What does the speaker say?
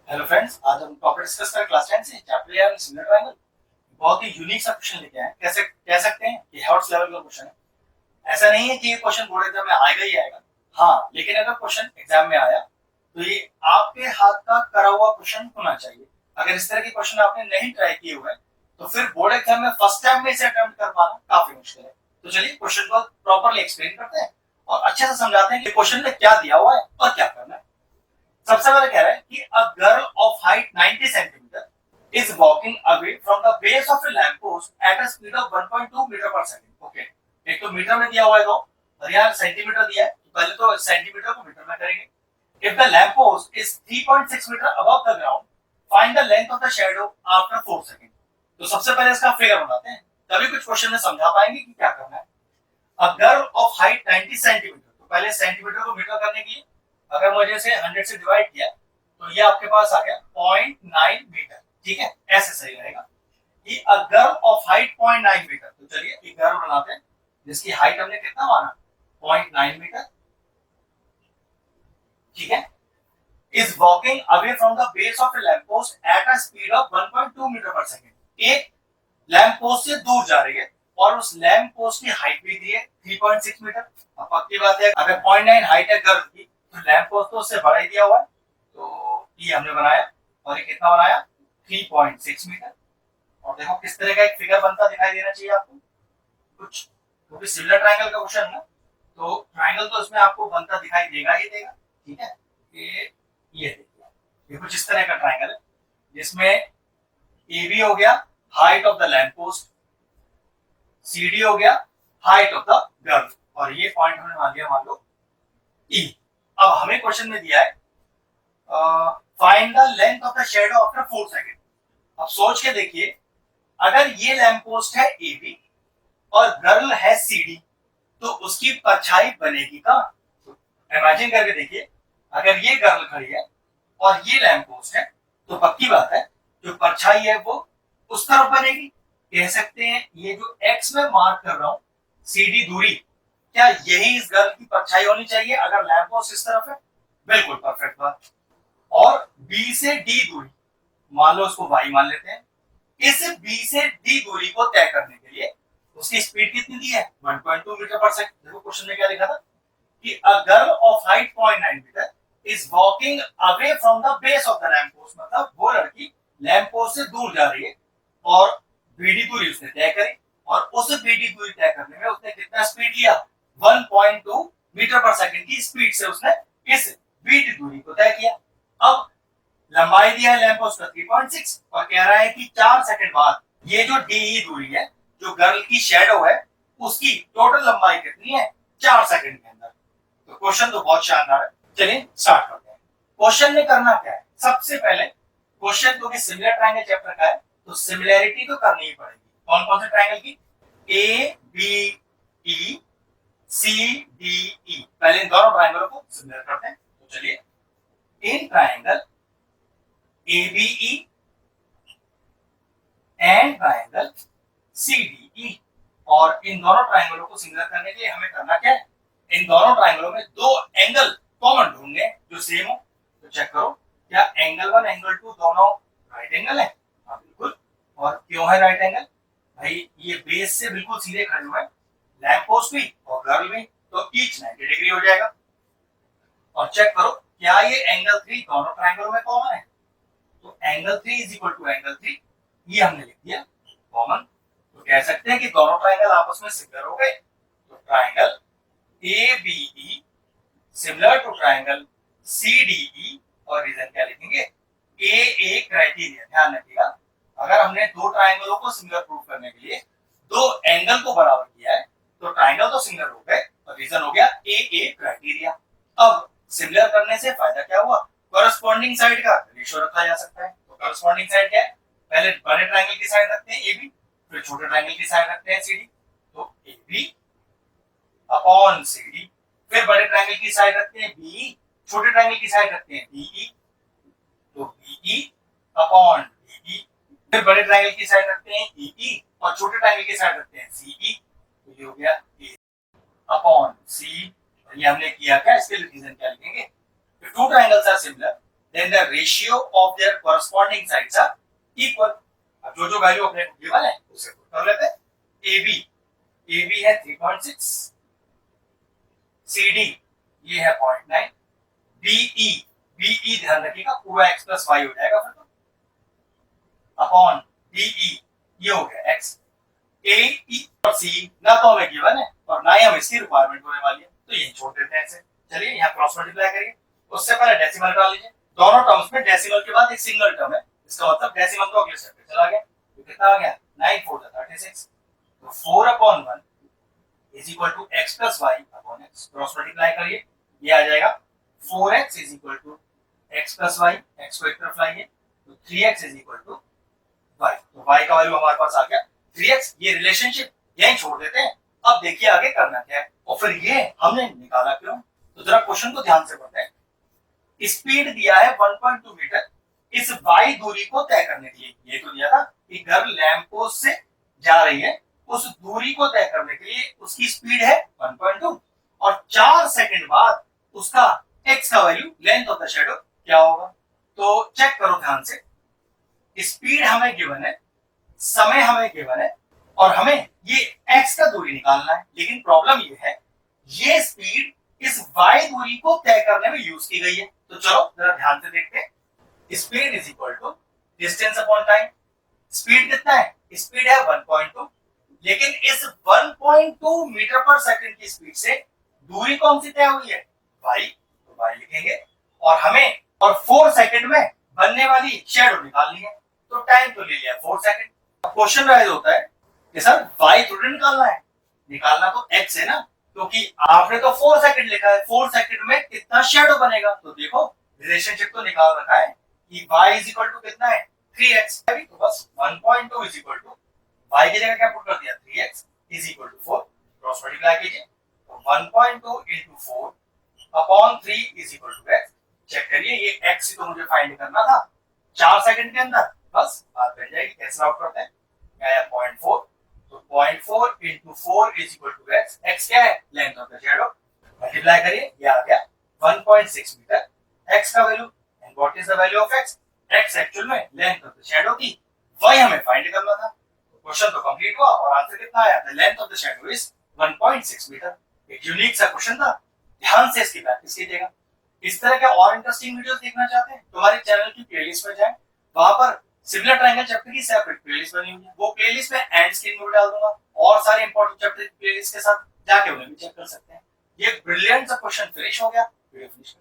Hello friends, आज हम topic discuss करें क्लास 10 से चैप्टर 11 सिमिलर ट्रायंगल। बहुत ही यूनिक सा क्वेश्चन लेके आए, कैसे कह सकते हैं कि हेल्थ लेवल का क्वेश्चन है। ऐसा नहीं है कि ये क्वेश्चन बोर्ड एग्जाम में आएगा ही आएगा। हाँ, लेकिन अगर क्वेश्चन एग्जाम में आया तो ये आपके हाथ का करा हुआ क्वेश्चन होना चाहिए। अगर इस तरह के क्वेश्चन आपने नहीं ट्राई किए हुए तो फिर बोर्ड एग्जाम में फर्स्ट टाइम में इसे अटेम्प्ट कर पाना काफी मुश्किल है। तो चलिए क्वेश्चन को प्रॉपर्ली एक्सप्लेन करते हैं और अच्छे से समझाते हैं कि क्वेश्चन में क्या दिया हुआ है और क्या करना है। सबसे पहले कह रहा है कि a girl of height 90 centimetre is walking away from the base of a lamp post at a speed of 1.2 metre per second. Okay, एक तो मीटर में दिया हुआ है तो और यहाँ सेंटीमीटर दिया है, तो पहले तो सेंटीमीटर को मीटर में करेंगे। If the lamp post is 3.6 metre above the ground, find the length of the shadow after 4 second. तो सबसे पहले इसका फिगर बनाते हैं, तभी कुछ क्वेश्चन में समझा पाएंगे कि क्या करना है। अ गर्ल ऑफ हाइट 90 सेंटीमीटर, तो पहले सेंटीमीटर को मीटर करने के लिए अगर मुझे इसे 100 से डिवाइड किया तो ये आपके पास आ गया 0.9 मीटर। ठीक है, ऐसे सही रहेगा कि a girl of height 0.9 metre. तो चलिए एक गर्ल बनाते हैं जिसकी हाइट हमने कितना माना, 0.9 मीटर। ठीक है, is walking away from the base of a lamp post at a speed of 1.2 metre per second. एक लैंप पोस्ट से दूर जा रही है और उस लैंप पोस्ट की हाइट भी दी है 3.6 मीटर। अब पक्की बात है, अगर 0.9 हाइट है गर्ल की तो लैंप पोस्ट तो उससे बड़ा ही दिया हुआ है, तो ये हमने बनाया और ये कितना बनाया, 3.6 मीटर। और देखो किस तरह का एक फिगर बनता दिखाई देना चाहिए आपको कुछ, क्योंकि सिमिलर ट्रायंगल का क्वेश्चन है ना, तो ट्रायंगल तो इसमें आपको बनता दिखाई देगा ही देगा। ठीक है, ये देखिए, ये कुछ इस तरह का ट्रायंगल है जिसमें ए बी हो गया height of the lamp post, C D हो गया हाइट ऑफ द गर्ल, और ये पॉइंट हमने मान लिया मान लो ई। अब हमें क्वेश्चन में दिया है find the length of the shadow after 4 second. अब सोच के देखिए, अगर ये लैंप पोस्ट है ए बी और गर्ल है सी डी, तो उसकी परछाई बनेगी कहां। तो इमेजिन करके देखिए, अगर ये गर्ल खड़ी है और ये लैंप पोस्ट है तो पक्की बात है जो परछाई है वो उस तरफ बनेगी। कह सकते हैं ये जो एक्स में मार्क कर रहा हूं सी डी दूरी, क्या यही इस गर्ल की परछाई होनी चाहिए अगर लैंप पोस्ट इस तरफ है। बिल्कुल परफेक्ट बात। और बी से डी दूरी, मान लो उसको वाई मान लेते हैं। इस बी से डी दूरी को तय करने के लिए उसकी स्पीड कितनी दी है, 1.2 मीटर पर सेकंड। देखो क्वेश्चन में क्या लिखा था कि a girl of height 0.9 metre is walking away from the base of the lamp post, मतलब वो लड़की लैंप पोस्ट से दूर जा रही है और बीडी दूरी उसने तय करी, और उस बीडी दूरी तय करने में उसने कितना स्पीड लिया, 1.2 मीटर पर सेकंड की स्पीड से उसने इस बीडी दूरी को तय किया। अब लंबाई दिया है लैंप पोस्ट का 3.6 और कह रहा है कि 4 सेकंड बाद ये जो डी दूरी है, जो गर्ल की शैडो है, उसकी टोटल लंबाई कितनी है, 4 सेकंड के अंदर। तो क्वेश्चन तो बहुत शानदार है, चलिए स्टार्ट करते हैं। क्वेश्चन में करना क्या है, सबसे पहले क्वेश्चन क्योंकि सिमिलर ट्रायंगल चैप्टर का है तो सिमिलैरिटी तो करनी ही पड़ेगी। कौन कौन से ट्रायंगल की, A B E C D E. पहले इन दोनों ट्रायंगलों को सिमिलर करते हैं। तो चलिए, in triangle ABE and triangle CDE, और इन दोनों ट्रायंगलों को सिमिलर करने के लिए हमें करना क्या है, इन दोनों ट्रायंगलों में दो एंगल कॉमन ढूंढने जो सेम हो। तो चेक करो, क्या एंगल 1 एंगल 2 दोनों राइट एंगल है। हाँ बिल्कुल। और क्यों है राइट एंगल, भाई ये बेस से बिल्कुल सीधे खड़े हुए हैं, लैंप पोस्ट भी और गर्ल भी, तो ईच 90 डिग्री हो जाएगा। और चेक करो क्या ये एंगल 3 दोनों ट्रायंगलों में कॉमन है। तो angle 3 is equal to angle 3, ये हमने लिख दिया कॉमन। तो कह सकते हैं कि दोनों ट्रायंगल आपस में सिमिलर हो गए। तो triangle ABE similar to triangle CDE, और रीजन क्या लिखेंगे, AA क्राइटेरिया। ध्यान रखिएगा, अगर हमने दो ट्रायंगलों को सिमिलर प्रूव करने के लिए दो एंगल को बराबर किया है तो ट्रायंगल तो सिमिलर हो गए, और रीजन हो गया AA क्राइटेरिया। अब सिमिलर करने से फायदा क्या हुआ, कॉरेस्पॉन्डिंग साइड का रेशियो रखा जा सकता है। तो कॉरेस्पॉन्डिंग साइड क्या है, पहले बड़े ट्रायंगल की साइड रखते हैं AB, फिर छोटे ट्रायंगल की साइड रखते हैं CD। तो AB अपॉन CD, फिर बड़े ट्रायंगल की साइड रखते हैं BE, छोटे ट्रायंगल की साइड रखते हैं BE। तो BE अपॉन BE, फिर बड़े ट्रायंगल की साइड रखते हैं EE और छोटे ट्रायंगल की साइड रखते हैं CE। तो ये हो गया A अपॉन C। ये हमने किया क्या, इसके लिए रीजन क्या लिखेंगे, two triangles are similar then the ratio of their corresponding sides are equal. अब जो वैल्यू अपने को गिवन है उसे पुट कर लेते हैं. AB है 3.6, CD ये है 0.9, BE ध्यान रखिएगा पूरा x प्लस वाई हो जाएगा फिर तो अपॉन DE ये हो गया x. AE और C ना तो हमें गिवन है और ना ही हम इसकी रिक्वायरमेंट होने वाली है, तो ये छोड़ देते हैं ऐसे. चलिए यहाँ क्रॉस मल्टीप्लाई करिए. उससे पहले डेसिमल डाल लीजिए. दोनों टर्म्स में डेसिमल के बाद एक सिंगल टर्म है, इसका मतलब डेसिमल तो अगले स्टेप पे चला गया. तो कितना आ गया 9 4 36. तो 4/1 is equal to x plus y upon x. Cross multiply करिए, ये आ जाएगा 4x is equal to x plus y. x को एक तरफ लाइए तो 3x is equal to y. तो y का वैल्यू हमारे पास आ गया 3x. ये रिलेशनशिप यहीं छोड़ देते हैं. अब देखिए आगे करना क्या है और फिर ये हमने निकाला क्यों. तो जरा क्वेश्चन को ध्यान से पढ़ते हैं. स्पीड दिया है 1.2 मीटर इस y दूरी को तय करने के लिए. ये तो दिया था कि गर्ल लैंप पोस्ट से जा रही है, उस दूरी को तय करने के लिए उसकी स्पीड है 1.2 और 4 सेकंड बाद उसका x का value length of the shadow क्या होगा. तो चेक करो ध्यान से. स्पीड हमें गिवन है, समय हमें गिवन है और हमें ये x का दूरी निकालना है. लेकिन प्रॉब्लम ये है ये स्पीड इस y दूरी को तय करने में यूज की गई है. तो चलो जरा ध्यान से देखते हैं. Speed is equal to distance upon time. Speed कितना है? स्पीड है 1.2, लेकिन इस 1.2 मीटर पर सेकंड की स्पीड से दूरी कौन सी तय हुई है? y. तो y लिखेंगे और हमें और 4 सेकंड में बनने वाली शैडो निकालनी है. तो टाइम तो ले लिया 4 सेकंड. अब क्वेश्चन राइज होता है कि सर y थोड़ी निकालना है, निकालना तो x है ना, क्योंकि आपने तो 4 सेकंड लिखा है. 4 सेकंड में कितना शैडो बनेगा. तो देखो रिलेशनशिप तो निकाल रखा है कि y इज इक्वल टू कितना है 3x. तो बस 1.2 इज इक्वल टू y की जगह क्या पुट कर दिया 3x is equal to 4. Cross multiply कीजिए तो 1.2 into 4 upon 3 is equal to x. Check करिए ये x तो मुझे फाइंड करना था 4 सेकंड के अंदर. बस बात बन जाएगी. कैसे आउट करते हैं? क्या है 0.4. तो 0.4 into 4 is equal to x. x क्या है? Length of the shadow. Multiply करिए, ये आ गया 1.6 मीटर. x का value and what is the value of x? x actual में लेंथ ऑफ द शैडो थी, y हमें फाइंड करना था. क्वेश्चन तो कंप्लीट हुआ और आंसर कितना आया? The length of the shadow is 1.6 metre. एक यूनिक सा क्वेश्चन था. ध्यान से इसकी प्रैक्टिस कीजिएगा. इस तरह के और इंटरेस्टिंग वीडियोस देखना चाहते हैं तो हमारे चैनल की प्लेलिस्ट में जाएं. वहां पर सिमिलर ट्रायंगल चैप्टर की सेपरेट प्लेलिस्ट बनी हुई है. वो प्लेलिस्ट में एंड स्क्रीन में डाल दूंगा और सारे इंपॉर्टेंट चैप्टर की प्लेलिस्ट के साथ जाके उन्हें भी चेक कर सकते हैं. ये ब्रिलियंट सा क्वेश्चन फिनिश हो गया. Video finish